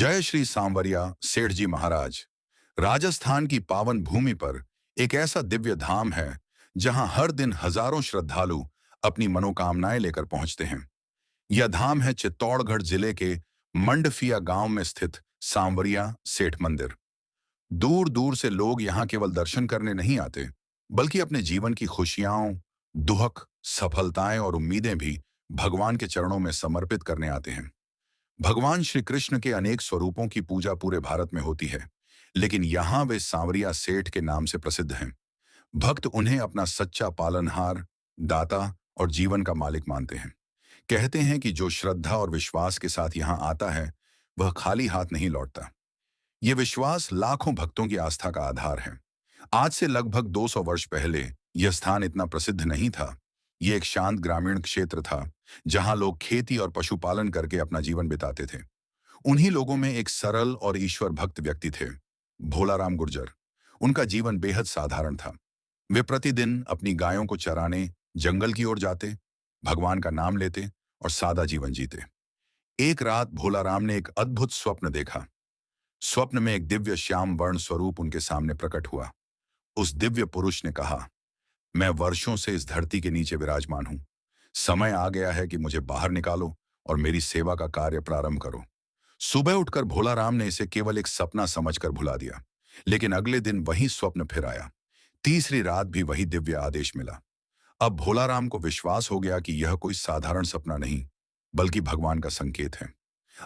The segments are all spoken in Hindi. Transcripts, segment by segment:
जय श्री सांवरिया सेठ जी महाराज। राजस्थान की पावन भूमि पर एक ऐसा दिव्य धाम है जहां हर दिन हजारों श्रद्धालु अपनी मनोकामनाएं लेकर पहुंचते हैं। यह धाम है चित्तौड़गढ़ जिले के मंडफिया गांव में स्थित सांवरिया सेठ मंदिर। दूर दूर से लोग यहां केवल दर्शन करने नहीं आते, बल्कि अपने जीवन की खुशियां, दुख, सफलताएं और उम्मीदें भी भगवान के चरणों में समर्पित करने आते हैं। भगवान श्री कृष्ण के अनेक स्वरूपों की पूजा पूरे भारत में होती है, लेकिन यहाँ वे सांवरिया सेठ के नाम से प्रसिद्ध हैं। भक्त उन्हें अपना सच्चा पालनहार, दाता और जीवन का मालिक मानते हैं। कहते हैं कि जो श्रद्धा और विश्वास के साथ यहाँ आता है, वह खाली हाथ नहीं लौटता। ये विश्वास लाखों भक्तों की आस्था का आधार है। आज से लगभग 200 वर्ष पहले यह स्थान इतना प्रसिद्ध नहीं था। ये एक शांत ग्रामीण क्षेत्र था, जहां लोग खेती और पशुपालन करके अपना जीवन बिताते थे। उन्हीं लोगों में एक सरल और ईश्वर भक्त व्यक्ति थे, भोलाराम गुर्जर। उनका जीवन बेहद साधारण था। वे प्रतिदिन अपनी गायों को चराने जंगल की ओर जाते, भगवान का नाम लेते और सादा जीवन जीते। एक रात भोलाराम ने एक अद्भुत स्वप्न देखा। स्वप्न में एक दिव्य श्याम वर्ण स्वरूप उनके सामने प्रकट हुआ। उस दिव्य पुरुष ने कहा, मैं वर्षों से इस धरती के नीचे विराजमान हूं। समय आ गया है कि मुझे बाहर निकालो और मेरी सेवा का कार्य प्रारंभ करो। सुबह उठकर भोलाराम ने इसे केवल एक सपना समझकर भुला दिया, लेकिन अगले दिन वही स्वप्न फिर आया। तीसरी रात भी वही दिव्य आदेश मिला। अब भोलाराम को विश्वास हो गया कि यह कोई साधारण सपना नहीं, बल्कि भगवान का संकेत है।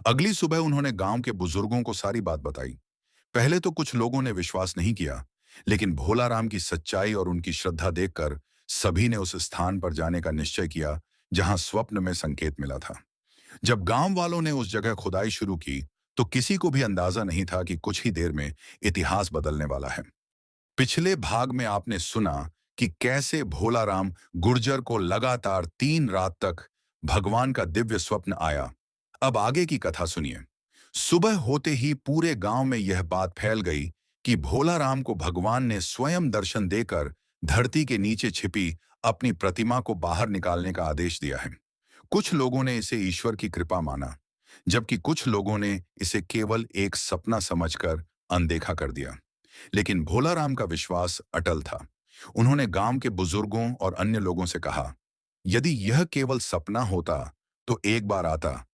अगली सुबह उन्होंने गांव के बुजुर्गों को सारी बात बताई। पहले तो कुछ लोगों ने विश्वास नहीं किया, लेकिन भोलाराम की सच्चाई और उनकी श्रद्धा देखकर सभी ने उस स्थान पर जाने का निश्चय किया जहां स्वप्न में संकेत मिला था। जब गांव वालों ने उस जगह खुदाई शुरू की, तो किसी को भी अंदाजा नहीं था कि कुछ ही देर में इतिहास बदलने वाला है। पिछले भाग में आपने सुना कि कैसे भोलाराम गुर्जर को लगातार 3 रात तक भगवान का दिव्य स्वप्न आया। अब आगे की कथा सुनिए। सुबह होते ही पूरे गांव में यह बात फैल गई कि भोलाराम को भगवान ने स्वयं दर्शन देकर धरती के नीचे छिपी अपनी प्रतिमा को बाहर निकालने का आदेश दिया है। कुछ लोगों ने इसे ईश्वर की कृपा माना, जबकि कुछ लोगों ने इसे केवल एक सपना समझकर अनदेखा कर दिया। लेकिन भोलाराम का विश्वास अटल था। उन्होंने गांव के बुजुर्गों और अन्य लोगों से कहा, यदि यह केवल सपना होता तो एक बार आता,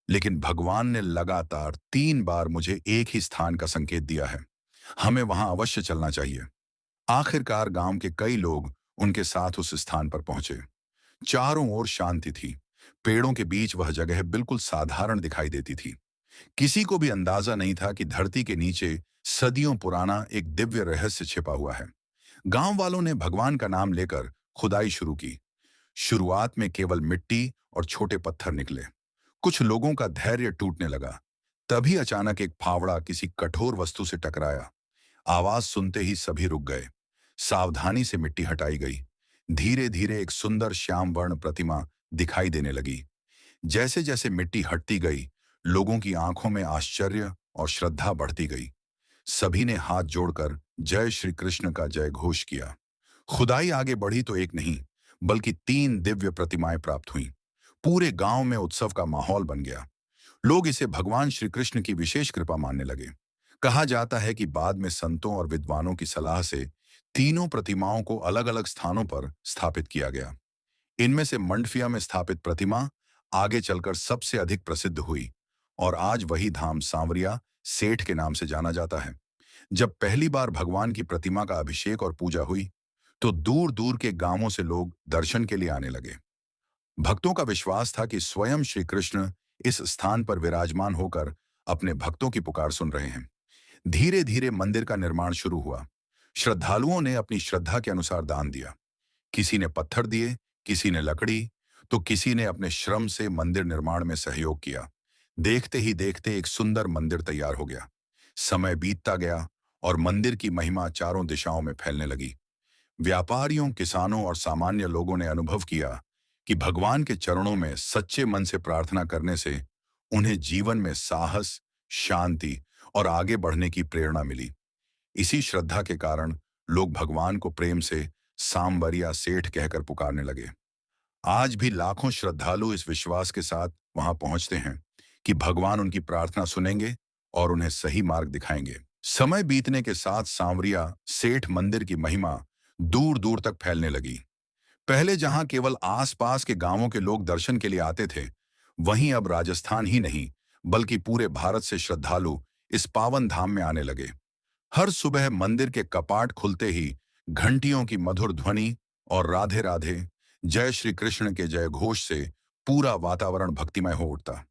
लेकिन भगवान ने लगातार 3 बार मुझे एक ही स्थान का संकेत दिया है। हमें वहां अवश्य चलना चाहिए। आखिरकार गांव के कई लोग उनके साथ उस स्थान पर पहुंचे। चारों ओर शांति थी। पेड़ों के बीच वह जगह बिल्कुल साधारण दिखाई देती थी। किसी को भी अंदाजा नहीं था कि धरती के नीचे सदियों पुराना एक दिव्य रहस्य छिपा हुआ है। गांव वालों ने भगवान का नाम लेकर खुदाई शुरू की। शुरुआत में केवल मिट्टी और छोटे पत्थर निकले। कुछ लोगों का धैर्य टूटने लगा। तभी अचानक एक फावड़ा किसी कठोर वस्तु से टकराया। आवाज सुनते ही सभी रुक गए। सावधानी से मिट्टी हटाई गई। धीरे धीरे एक सुंदर श्याम वर्ण प्रतिमा दिखाई देने लगी। जैसे जैसे मिट्टी हटती गई, लोगों की आंखों में आश्चर्य और श्रद्धा बढ़ती गई। सभी ने हाथ जोड़कर जय श्री कृष्ण का जय घोष किया। खुदाई आगे बढ़ी तो एक नहीं, बल्कि 3 दिव्य प्रतिमाएं प्राप्त हुईं। पूरे गांव में उत्सव का माहौल बन गया। लोग इसे भगवान श्री कृष्ण की विशेष कृपा मानने लगे। कहा जाता है कि बाद में संतों और विद्वानों की सलाह से तीनों प्रतिमाओं को अलग अलग स्थानों पर स्थापित किया गया। इनमें से मंडफिया में स्थापित प्रतिमा आगे चलकर सबसे अधिक प्रसिद्ध हुई और आज वही धाम सांवरिया सेठ के नाम से जाना जाता है। जब पहली बार भगवान की प्रतिमा का अभिषेक और पूजा हुई, तो दूर दूर के गांवों से लोग दर्शन के लिए आने लगे। भक्तों का विश्वास था कि स्वयं श्री कृष्ण इस स्थान पर विराजमान होकर अपने भक्तों की पुकार सुन रहे हैं। धीरे धीरे मंदिर का निर्माण शुरू हुआ। श्रद्धालुओं ने अपनी श्रद्धा के अनुसार दान दिया। किसी ने पत्थर दिए, किसी ने लकड़ी, तो किसी ने अपने श्रम से मंदिर निर्माण में सहयोग किया। देखते ही देखते एक सुंदर मंदिर तैयार हो गया। समय बीतता गया और मंदिर की महिमा चारों दिशाओं में फैलने लगी। व्यापारियों, किसानों और सामान्य लोगों ने अनुभव किया कि भगवान के चरणों में सच्चे मन से प्रार्थना करने से उन्हें जीवन में साहस, शांति और आगे बढ़ने की प्रेरणा मिली। इसी श्रद्धा के कारण लोग भगवान को प्रेम से सांवरिया सेठ कहकर पुकारने लगे। आज भी लाखों श्रद्धालु इस विश्वास के साथ वहां पहुंचते हैं कि भगवान उनकी प्रार्थना सुनेंगे और उन्हें सही मार्ग दिखाएंगे। समय बीतने के साथ सांवरिया सेठ मंदिर की महिमा दूर दूर तक फैलने लगी। पहले जहां केवल आसपास के गांवों के लोग दर्शन के लिए आते थे, वहीं अब राजस्थान ही नहीं बल्कि पूरे भारत से श्रद्धालु इस पावन धाम में आने लगे। हर सुबह मंदिर के कपाट खुलते ही घंटियों की मधुर ध्वनि और राधे राधे जय श्री कृष्ण के जय घोष से पूरा वातावरण भक्तिमय हो उठता।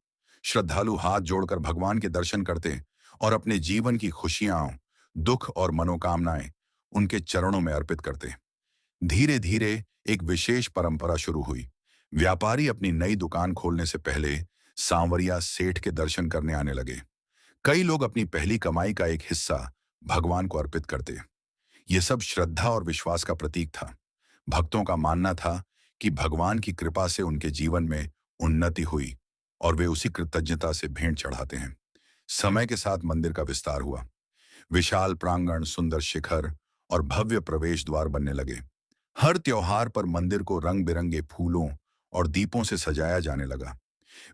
श्रद्धालु हाथ जोड़कर भगवान के दर्शन करते और अपने जीवन की खुशियां, दुख और मनोकामनाएं उनके चरणों में अर्पित करते। धीरे धीरे एक विशेष परंपरा शुरू हुई। व्यापारी अपनी नई दुकान खोलने से पहले सांवरिया सेठ के दर्शन करने आने लगे। कई लोग अपनी पहली कमाई का एक हिस्सा भगवान को अर्पित करते। ये सब श्रद्धा और विश्वास का प्रतीक था। भक्तों का मानना था कि भगवान की कृपा से उनके जीवन में उन्नति हुई और वे उसी कृतज्ञता से भेंट चढ़ाते हैं। समय के साथ मंदिर का विस्तार हुआ। विशाल प्रांगण, सुंदर शिखर और भव्य प्रवेश द्वार बनने लगे। हर त्योहार पर मंदिर को रंग बिरंगे फूलों और दीपों से सजाया जाने लगा।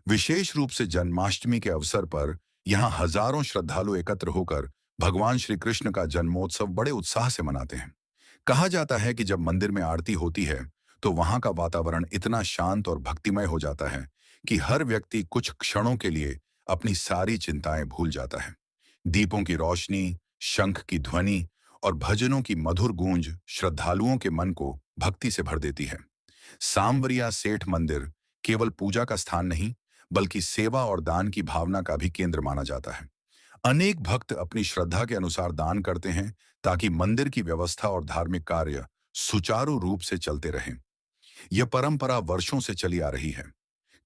विशेष रूप से जन्माष्टमी के अवसर पर यहाँ हजारों श्रद्धालु एकत्र होकर भगवान श्री कृष्ण का जन्मोत्सव बड़े उत्साह से मनाते हैं। कहा जाता है कि जब मंदिर में आरती होती है तो वहां का वातावरण इतना शांत और भक्तिमय हो जाता है कि हर व्यक्ति कुछ क्षणों के लिए अपनी सारी चिंताएं भूल जाता है। दीपों की रोशनी, शंख की ध्वनि और भजनों की मधुर गूंज श्रद्धालुओं के मन को भक्ति से भर देती है। सांवरिया सेठ मंदिर केवल पूजा का स्थान नहीं बल्कि सेवा और दान की भावना का भी केंद्र माना जाता है। अनेक भक्त अपनी श्रद्धा के अनुसार दान करते हैं ताकि मंदिर की व्यवस्था और धार्मिक कार्य सुचारू रूप से चलते रहें। यह परंपरा वर्षों से चली आ रही है।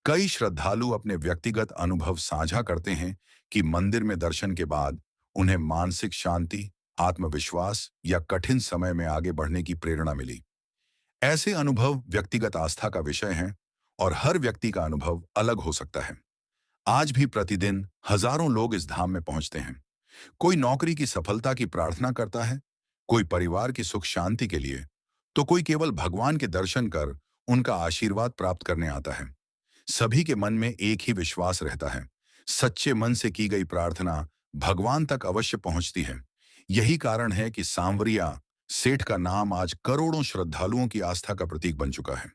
कई श्रद्धालु अपने व्यक्तिगत अनुभव साझा करते हैं कि मंदिर में दर्शन के बाद उन्हें मानसिक शांति, आत्मविश्वास या कठिन समय में आगे बढ़ने की प्रेरणा मिली। ऐसे अनुभव व्यक्तिगत आस्था का विषय हैं और हर व्यक्ति का अनुभव अलग हो सकता है। आज भी प्रतिदिन हजारों लोग इस धाम में पहुंचते हैं। कोई नौकरी की सफलता की प्रार्थना करता है, कोई परिवार की सुख शांति के लिए, तो कोई केवल भगवान के दर्शन कर उनका आशीर्वाद प्राप्त करने आता है। सभी के मन में एक ही विश्वास रहता है, सच्चे मन से की गई प्रार्थना भगवान तक अवश्य पहुंचती है। यही कारण है कि सांवरिया सेठ का नाम आज करोड़ों श्रद्धालुओं की आस्था का प्रतीक बन चुका है।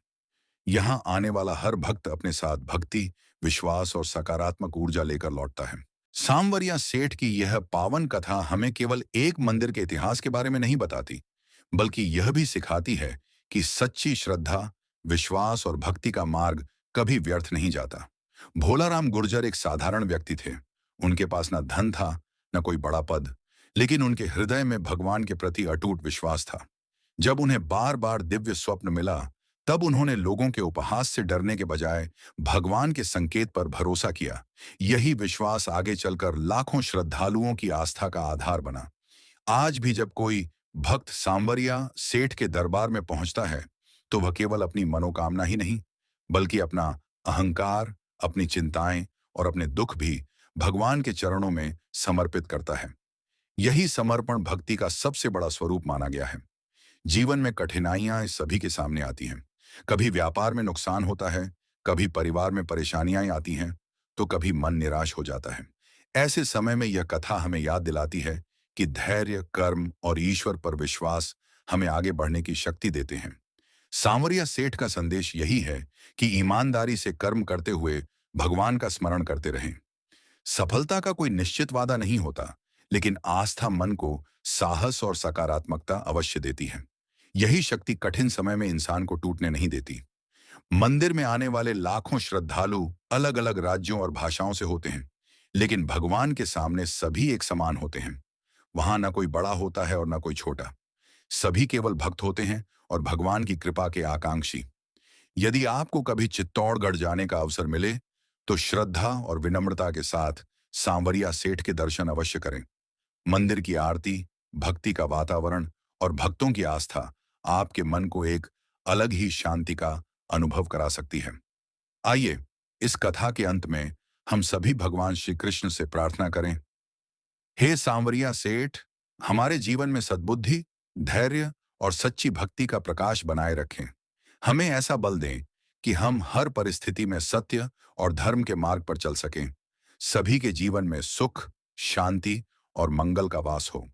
यहाँ आने वाला हर भक्त अपने साथ भक्ति, विश्वास और सकारात्मक ऊर्जा लेकर लौटता है। सांवरिया सेठ की यह पावन कथा हमें केवल एक मंदिर के इतिहास के बारे में नहीं बताती, बल्कि यह भी सिखाती है कि सच्ची श्रद्धा, विश्वास और भक्ति का मार्ग कभी व्यर्थ नहीं जाता। भोलाराम गुर्जर एक साधारण व्यक्ति थे। उनके पास न धन था, न कोई बड़ा पद, लेकिन उनके हृदय में भगवान के प्रति अटूट विश्वास था। जब उन्हें बार बार दिव्य स्वप्न मिला, तब उन्होंने लोगों के उपहास से डरने के बजाय भगवान के संकेत पर भरोसा किया। यही विश्वास आगे चलकर लाखों श्रद्धालुओं की आस्था का आधार बना। आज भी जब कोई भक्त सांवरिया सेठ के दरबार में पहुंचता है, तो वह केवल अपनी मनोकामना ही नहीं, बल्कि अपना अहंकार, अपनी चिंताएं और अपने दुख भी भगवान के चरणों में समर्पित करता है। यही समर्पण भक्ति का सबसे बड़ा स्वरूप माना गया है। जीवन में कठिनाइयां इस सभी के सामने आती हैं। कभी व्यापार में नुकसान होता है, कभी परिवार में परेशानियां आती हैं, तो कभी मन निराश हो जाता है। ऐसे समय में यह कथा हमें याद दिलाती है कि धैर्य, कर्म और ईश्वर पर विश्वास हमें आगे बढ़ने की शक्ति देते हैं। सांवरिया सेठ का संदेश यही है कि ईमानदारी से कर्म करते हुए भगवान का स्मरण करते रहें। सफलता का कोई निश्चित वादा नहीं होता, लेकिन आस्था मन को साहस और सकारात्मकता अवश्य देती है। यही शक्ति कठिन समय में इंसान को टूटने नहीं देती। मंदिर में आने वाले लाखों श्रद्धालु अलग अलग राज्यों और भाषाओं से होते हैं, लेकिन भगवान के सामने सभी एक समान होते हैं। वहां न कोई बड़ा होता है और न कोई छोटा। सभी केवल भक्त होते हैं और भगवान की कृपा के आकांक्षी। यदि आपको कभी चित्तौड़गढ़ जाने का अवसर मिले, तो श्रद्धा और विनम्रता के साथ सांवरिया सेठ के दर्शन अवश्य करें। मंदिर की आरती, भक्ति का वातावरण और भक्तों की आस्था आपके मन को एक अलग ही शांति का अनुभव करा सकती है। आइए, इस कथा के अंत में हम सभी भगवान श्री कृष्ण से प्रार्थना करें। हे सांवरिया सेठ, हमारे जीवन में सद्बुद्धि, धैर्य और सच्ची भक्ति का प्रकाश बनाए रखें। हमें ऐसा बल दें कि हम हर परिस्थिति में सत्य और धर्म के मार्ग पर चल सकें। सभी के जीवन में सुख, शांति और मंगल का वास हो।